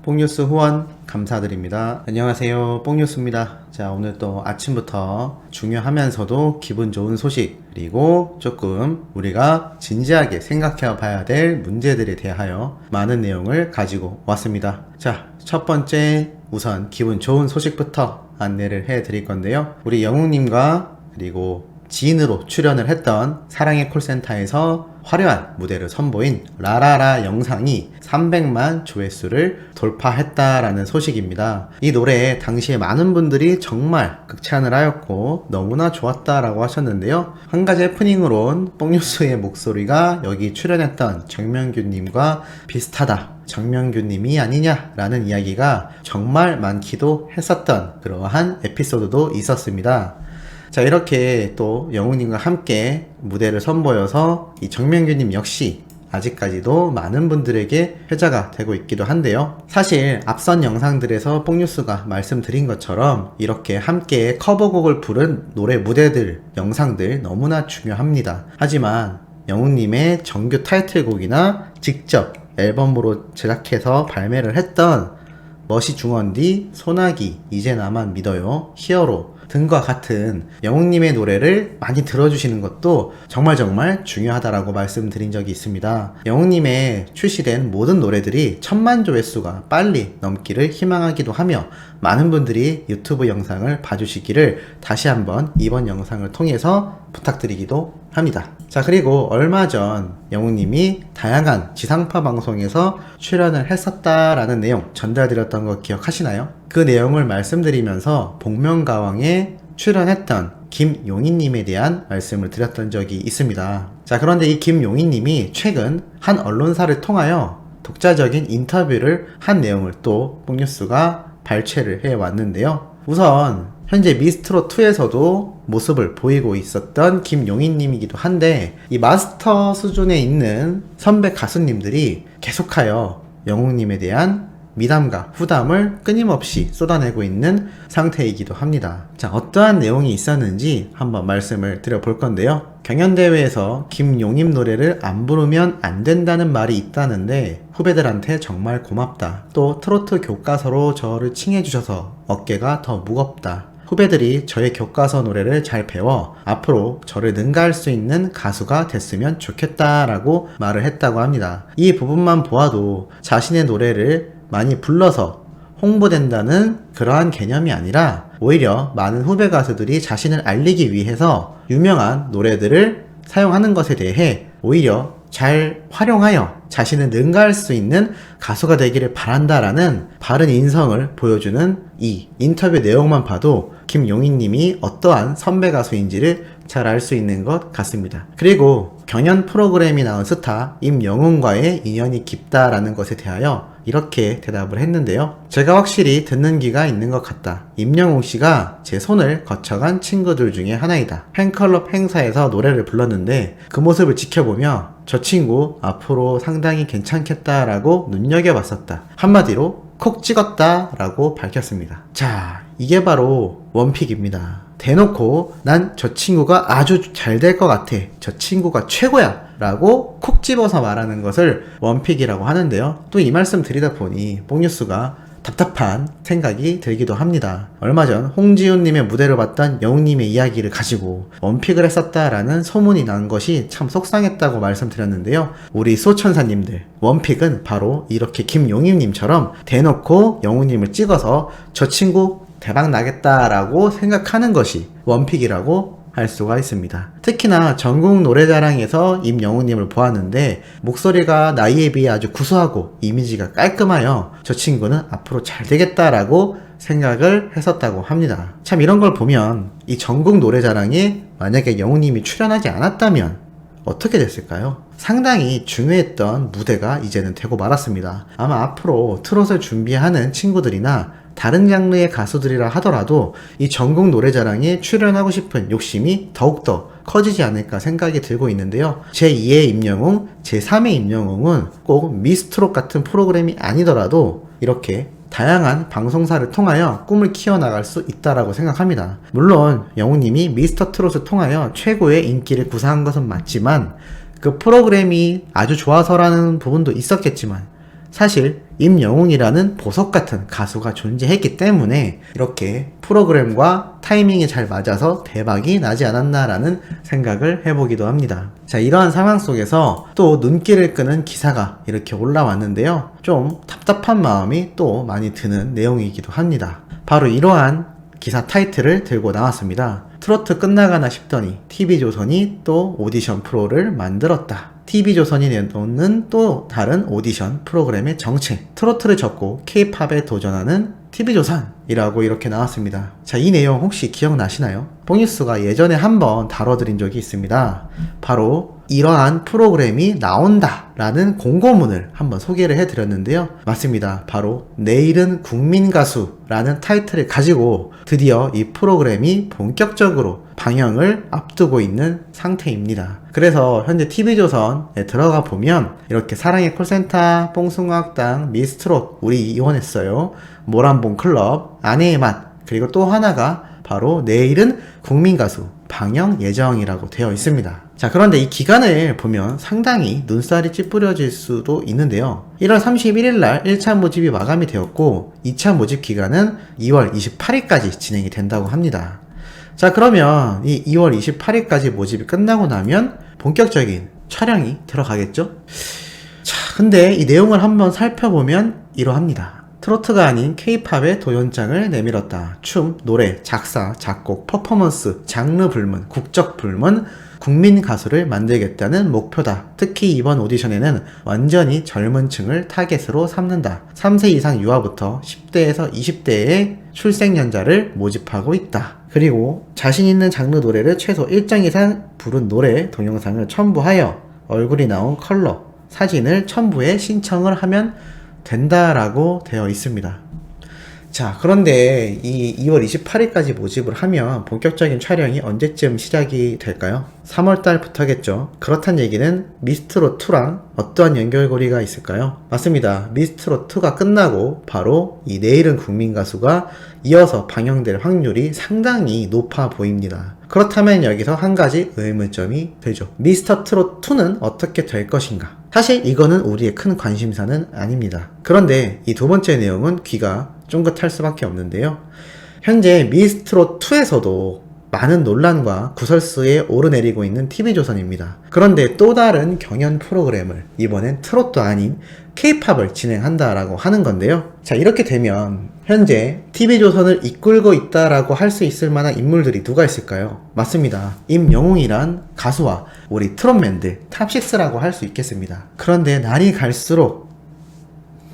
뽕뉴스 후원 감사드립니다. 안녕하세요, 뽕뉴스입니다. 자, 오늘 또 아침부터 중요하면서도 기분 좋은 소식, 그리고 조금 우리가 진지하게 생각해 봐야 될 문제들에 대하여 많은 내용을 가지고 왔습니다. 자, 첫 번째 우선 기분 좋은 소식부터 안내를 해 드릴 건데요. 우리 영웅님과 그리고 지인으로 출연을 했던 사랑의 콜센터에서 화려한 무대를 선보인 라라라 영상이 300만 조회수를 돌파했다라는 소식입니다. 이 노래에 당시에 많은 분들이 정말 극찬을 하였고 너무나 좋았다라고 하셨는데요. 한 가지 해프닝으론 뽕뉴스의 목소리가 여기 출연했던 정명균님과 비슷하다, 정명균님이 아니냐라는 이야기가 정말 많기도 했었던 그러한 에피소드도 있었습니다. 자, 이렇게 또 영웅님과 함께 무대를 선보여서 이 정명균님 역시 아직까지도 많은 분들에게 회자가 되고 있기도 한데요. 사실 앞선 영상들에서 뽕뉴스가 말씀드린 것처럼 이렇게 함께 커버곡을 부른 노래 무대들, 영상들 너무나 중요합니다. 하지만 영웅님의 정규 타이틀곡이나 직접 앨범으로 제작해서 발매를 했던 멋이 중헌디, 소나기, 이제 나만 믿어요, 히어로 등과 같은 영웅님의 노래를 많이 들어주시는 것도 정말 중요하다라고 말씀드린 적이 있습니다. 영웅님의 출시된 모든 노래들이 1000만 조회수가 빨리 넘기를 희망하기도 하며 많은 분들이 유튜브 영상을 봐주시기를 다시 한번 이번 영상을 통해서 부탁드리기도 합니다. 자, 그리고 얼마 전 영웅님이 다양한 지상파 방송에서 출연을 했었다라는 내용 전달드렸던 거 기억하시나요? 그 내용을 말씀드리면서 복면가왕에 출연했던 김용희님에 대한 말씀을 드렸던 적이 있습니다. 자, 그런데 이 김용희님이 최근 한 언론사를 통하여 독자적인 인터뷰를 한 내용을 또 뽕뉴스가 발췌를 해왔는데요. 우선 현재 미스트롯2에서도 모습을 보이고 있었던 김용희님이기도 한데 이 마스터 수준에 있는 선배 가수님들이 계속하여 영웅님에 대한 미담과 후담을 끊임없이 쏟아내고 있는 상태이기도 합니다. 자, 어떠한 내용이 있었는지 한번 말씀을 드려볼 건데요. 경연대회에서 김용임 노래를 안 부르면 안 된다는 말이 있다는데 후배들한테 정말 고맙다. 또 트로트 교과서로 저를 칭해주셔서 어깨가 더 무겁다. 후배들이 저의 교과서 노래를 잘 배워 앞으로 저를 능가할 수 있는 가수가 됐으면 좋겠다라고 말을 했다고 합니다. 이 부분만 보아도 자신의 노래를 많이 불러서 홍보된다는 그러한 개념이 아니라 오히려 많은 후배 가수들이 자신을 알리기 위해서 유명한 노래들을 사용하는 것에 대해 오히려 잘 활용하여 자신을 능가할 수 있는 가수가 되기를 바란다라는 바른 인성을 보여주는 이 인터뷰 내용만 봐도 김용희님이 어떠한 선배 가수인지를 잘 알 수 있는 것 같습니다. 그리고 경연 프로그램이 나온 스타 임영웅과의 인연이 깊다라는 것에 대하여 이렇게 대답을 했는데요. 제가 확실히 듣는 귀가 있는 것 같다. 임영웅 씨가 제 손을 거쳐간 친구들 중에 하나이다. 팬클럽 행사에서 노래를 불렀는데 그 모습을 지켜보며 저 친구 앞으로 상당히 괜찮겠다라고 눈여겨봤었다. 한마디로 콕 찍었다 라고 밝혔습니다. 자, 이게 바로 원픽입니다. 대놓고 난 저 친구가 아주 잘 될 것 같아, 저 친구가 최고야 라고 콕 집어서 말하는 것을 원픽이라고 하는데요. 또 이 말씀 드리다 보니 뽕뉴스가 답답한 생각이 들기도 합니다. 얼마 전 홍지훈님의 무대를 봤던 영웅님의 이야기를 가지고 원픽을 했었다라는 소문이 난 것이 참 속상했다고 말씀드렸는데요. 우리 소천사님들, 원픽은 바로 이렇게 김용희님처럼 대놓고 영웅님을 찍어서 저 친구 대박 나겠다라고 생각하는 것이 원픽이라고 할 수가 있습니다. 특히나 전국 노래자랑에서 임영웅님을 보았는데 목소리가 나이에 비해 아주 구수하고 이미지가 깔끔하여 저 친구는 앞으로 잘 되겠다라고 생각을 했었다고 합니다. 참 이런 걸 보면 이 전국 노래자랑에 만약에 영웅님이 출연하지 않았다면 어떻게 됐을까요? 상당히 중요했던 무대가 이제는 되고 말았습니다. 아마 앞으로 트롯을 준비하는 친구들이나 다른 장르의 가수들이라 하더라도 이 전국 노래자랑에 출연하고 싶은 욕심이 더욱더 커지지 않을까 생각이 들고 있는데요. 제2의 임영웅, 제3의 임영웅은 꼭 미스트롯 같은 프로그램이 아니더라도 이렇게 다양한 방송사를 통하여 꿈을 키워나갈 수 있다라고 생각합니다. 물론 영웅님이 미스터 트롯을 통하여 최고의 인기를 구사한 것은 맞지만 그 프로그램이 아주 좋아서라는 부분도 있었겠지만 사실 임영웅이라는 보석 같은 가수가 존재했기 때문에 이렇게 프로그램과 타이밍이 잘 맞아서 대박이 나지 않았나라는 생각을 해보기도 합니다. 자, 이러한 상황 속에서 또 눈길을 끄는 기사가 이렇게 올라왔는데요. 좀 답답한 마음이 또 많이 드는 내용이기도 합니다. 바로 이러한 기사 타이틀을 들고 나왔습니다. 트로트 끝나가나 싶더니 TV조선이 또 오디션 프로를 만들었다. TV조선이 내놓는 또 다른 오디션 프로그램의 정체, 트로트를 접고 K-팝에 도전하는 TV조선이라고 이렇게 나왔습니다. 자, 이 내용 혹시 기억나시나요? 뽕뉴스가 예전에 한번 다뤄드린 적이 있습니다. 바로 이러한 프로그램이 나온다 라는 공고문을 한번 소개를 해드렸는데요. 맞습니다. 바로 내일은 국민가수라는 타이틀을 가지고 드디어 이 프로그램이 본격적으로 방영을 앞두고 있는 상태입니다. 그래서 현재 TV조선에 들어가 보면 이렇게 사랑의 콜센터, 뽕숭아학당, 미스트롯, 우리 이혼했어요, 모란봉 클럽, 아내의 맛, 그리고 또 하나가 바로 내일은 국민가수 방영 예정이라고 되어 있습니다. 자, 그런데 이 기간을 보면 상당히 눈살이 찌푸려질 수도 있는데요. 1월 31일 날 1차 모집이 마감이 되었고 2차 모집 기간은 2월 28일까지 진행이 된다고 합니다. 자, 그러면 이 2월 28일까지 모집이 끝나고 나면 본격적인 촬영이 들어가겠죠? 자, 근데 이 내용을 한번 살펴보면 이러합니다. 트로트가 아닌 K-팝의 도전장을 내밀었다. 춤, 노래, 작사, 작곡, 퍼포먼스, 장르 불문, 국적 불문, 국민 가수를 만들겠다는 목표다. 특히 이번 오디션에는 완전히 젊은 층을 타겟으로 삼는다. 3세 이상 유아부터 10대에서 20대의 출생연자를 모집하고 있다. 그리고 자신 있는 장르 노래를 최소 일정 이상 부른 노래 동영상을 첨부하여 얼굴이 나온 컬러, 사진을 첨부해 신청을 하면 된다라고 되어 있습니다. 자, 그런데 이 2월 28일까지 모집을 하면 본격적인 촬영이 언제쯤 시작이 될까요? 3월달부터겠죠. 그렇단 얘기는 미스트롯2랑 어떠한 연결고리가 있을까요? 맞습니다. 미스트롯2가 끝나고 바로 이 내일은 국민가수가 이어서 방영될 확률이 상당히 높아 보입니다. 그렇다면 여기서 한 가지 의문점이 되죠. 미스터트롯2는 어떻게 될 것인가? 사실 이거는 우리의 큰 관심사는 아닙니다. 그런데 이 두 번째 내용은 귀가 쫑긋할 수밖에 없는데요. 현재 미스트롯2에서도 많은 논란과 구설수에 오르내리고 있는 TV조선입니다. 그런데 또 다른 경연 프로그램을 이번엔 트롯도 아닌 K-팝을 진행한다라고 하는 건데요. 자, 이렇게 되면 현재 TV조선을 이끌고 있다라고 할 수 있을 만한 인물들이 누가 있을까요? 맞습니다. 임영웅이란 가수와 우리 트롯맨들 탑6라고 할 수 있겠습니다. 그런데 날이 갈수록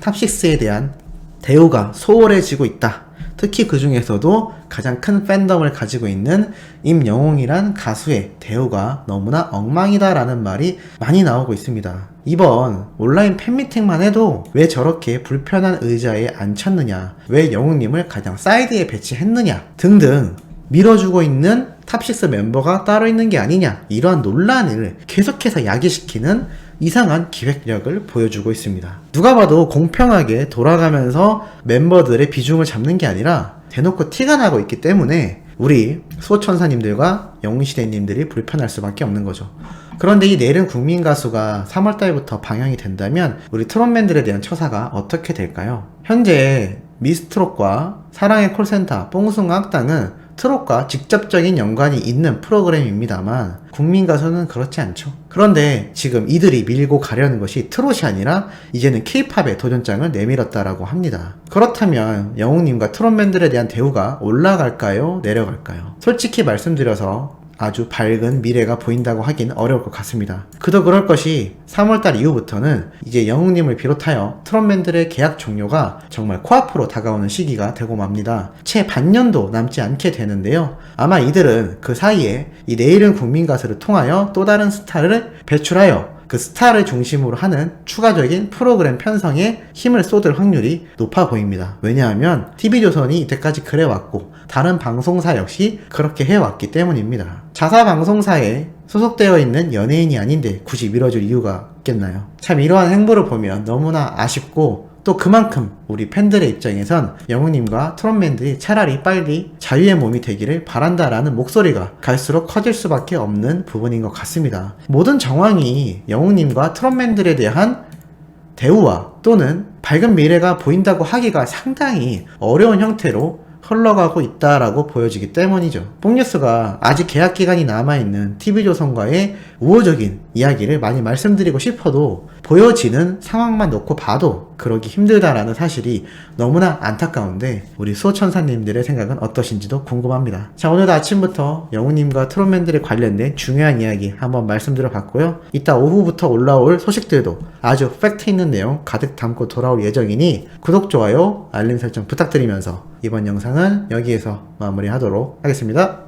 탑6에 대한 대우가 소홀해지고 있다. 특히 그 중에서도 가장 큰 팬덤을 가지고 있는 임영웅이란 가수의 대우가 너무나 엉망이다라는 말이 많이 나오고 있습니다. 이번 온라인 팬미팅만 해도 왜 저렇게 불편한 의자에 앉혔느냐, 왜 영웅님을 가장 사이드에 배치했느냐 등등 밀어주고 있는 탑6 멤버가 따로 있는 게 아니냐, 이러한 논란을 계속해서 야기시키는 이상한 기획력을 보여주고 있습니다. 누가 봐도 공평하게 돌아가면서 멤버들의 비중을 잡는 게 아니라 대놓고 티가 나고 있기 때문에 우리 수호천사님들과 영웅시대님들이 불편할 수밖에 없는 거죠. 그런데 이 내일은 국민가수가 3월달부터 방영이 된다면 우리 트롯맨들에 대한 처사가 어떻게 될까요? 현재 미스트롯과 사랑의 콜센터, 뽕숭아학당은 트롯과 직접적인 연관이 있는 프로그램입니다만 국민가수는 그렇지 않죠. 그런데 지금 이들이 밀고 가려는 것이 트롯이 아니라 이제는 K-팝의 도전장을 내밀었다라고 합니다. 그렇다면 영웅님과 트롯맨들에 대한 대우가 올라갈까요? 내려갈까요? 솔직히 말씀드려서 아주 밝은 미래가 보인다고 하긴 어려울 것 같습니다. 그도 그럴 것이 3월달 이후부터는 이제 영웅님을 비롯하여 트롯맨들의 계약 종료가 정말 코앞으로 다가오는 시기가 되고 맙니다. 채 반년도 남지 않게 되는데요. 아마 이들은 그 사이에 이 내일은 국민가수를 통하여 또 다른 스타를 배출하여 그 스타를 중심으로 하는 추가적인 프로그램 편성에 힘을 쏟을 확률이 높아 보입니다. 왜냐하면 TV조선이 이때까지 그래왔고 다른 방송사 역시 그렇게 해왔기 때문입니다. 자사 방송사에 소속되어 있는 연예인이 아닌데 굳이 밀어줄 이유가 있겠나요? 참 이러한 행보를 보면 너무나 아쉽고 또 그만큼 우리 팬들의 입장에선 영웅님과 트롯맨들이 차라리 빨리 자유의 몸이 되기를 바란다라는 목소리가 갈수록 커질 수밖에 없는 부분인 것 같습니다. 모든 정황이 영웅님과 트롯맨들에 대한 대우와 또는 밝은 미래가 보인다고 하기가 상당히 어려운 형태로 흘러가고 있다라고 보여지기 때문이죠. 뽕뉴스가 아직 계약 기간이 남아있는 TV조선과의 우호적인 이야기를 많이 말씀드리고 싶어도 보여지는 상황만 놓고 봐도 그러기 힘들다라는 사실이 너무나 안타까운데 우리 수호천사님들의 생각은 어떠신지도 궁금합니다. 자, 오늘도 아침부터 영우님과 트롯맨들에 관련된 중요한 이야기 한번 말씀드려 봤고요. 이따 오후부터 올라올 소식들도 아주 팩트 있는 내용 가득 담고 돌아올 예정이니 구독, 좋아요, 알림 설정 부탁드리면서 이번 영상은 여기에서 마무리하도록 하겠습니다.